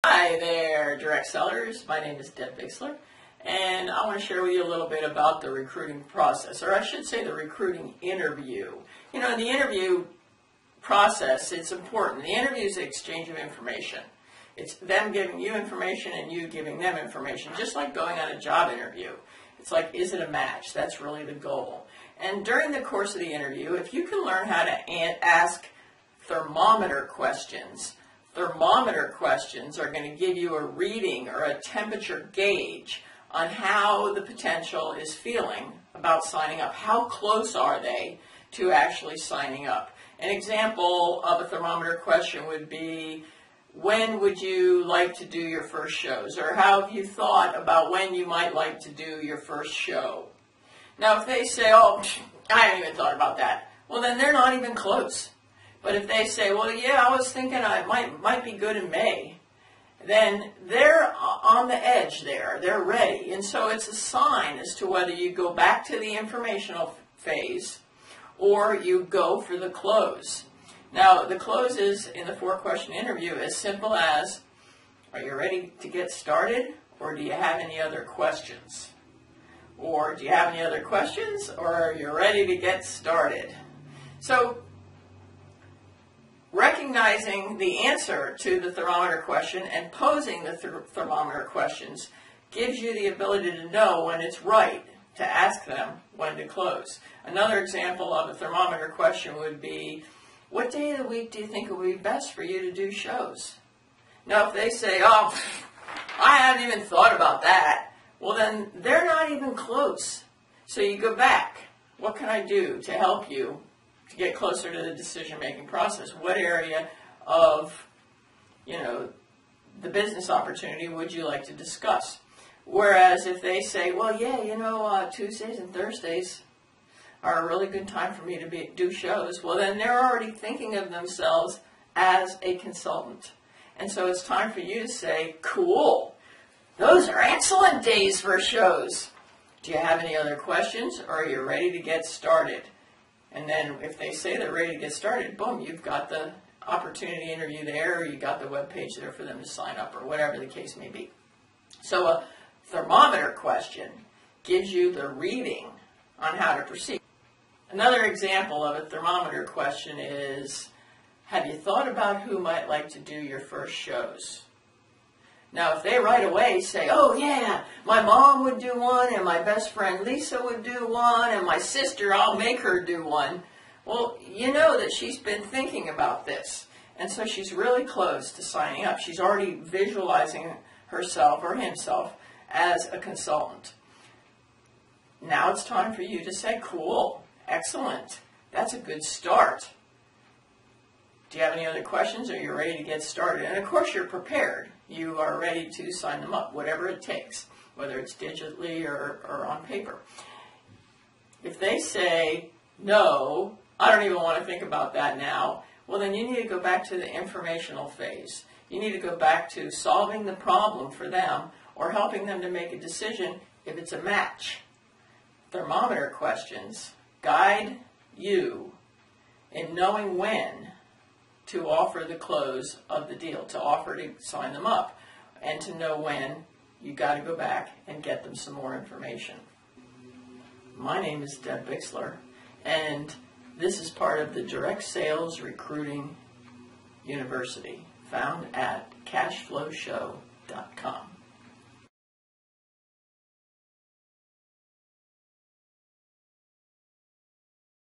Hi there, direct sellers. My name is Deb Bixler, and I want to share with you a little bit about the recruiting process, or I should say the recruiting interview. You know, in the interview process, it's important. The interview is the exchange of information. It's them giving you information and you giving them information, just like going on a job interview. It's like, is it a match? That's really the goal. And during the course of the interview, if you can learn how to ask thermometer questions are going to give you a reading or a temperature gauge on how the potential is feeling about signing up. How close are they to actually signing up? An example of a thermometer question would be, when would you like to do your first shows? Or how have you thought about when you might like to do your first show? Now, if they say, oh, I haven't even thought about that, well, then they're not even close. But if they say, well, yeah, I was thinking I might be good in May, then they're on the edge there. They're ready. And so it's a sign as to whether you go back to the informational phase or you go for the close. Now, the close is, in the 4-question interview, as simple as, are you ready to get started, or do you have any other questions? Or do you have any other questions, or are you ready to get started? So, recognizing the answer to the thermometer question and posing the thermometer questions gives you the ability to know when it's right to ask them when to close. Another example of a thermometer question would be, what day of the week do you think would be best for you to do shows? Now, if they say, oh, I haven't even thought about that, well, then they're not even close. So you go back. What can I do to help you to get closer to the decision-making process? What area of, the business opportunity would you like to discuss? Whereas if they say, well, yeah, Tuesdays and Thursdays are a really good time for me to do shows, well, then they're already thinking of themselves as a consultant. And so it's time for you to say, cool, those are excellent days for shows. Do you have any other questions, or are you ready to get started? And then if they say they're ready to get started, boom, you've got the opportunity interview there, or you got the web page there for them to sign up, or whatever the case may be. So a thermometer question gives you the reading on how to proceed. Another example of a thermometer question is, have you thought about who might like to do your first shows? Now, if they right away say, oh, yeah, my mom would do one, and my best friend Lisa would do one, and my sister, I'll make her do one, well, you know that she's been thinking about this. And so she's really close to signing up. She's already visualizing herself or himself as a consultant. Now it's time for you to say, cool, excellent, that's a good start. Do you have any other questions? Are you ready to get started? And of course you're prepared. You are ready to sign them up, whatever it takes, whether it's digitally or on paper. If they say, no, I don't even want to think about that now, well, then you need to go back to the informational phase. You need to go back to solving the problem for them or helping them to make a decision if it's a match. Thermometer questions guide you in knowing when to offer the close of the deal, to offer to sign them up, and to know when you got to go back and get them some more information. My name is Deb Bixler, and this is part of the Direct Sales Recruiting University, found at cashflowshow.com.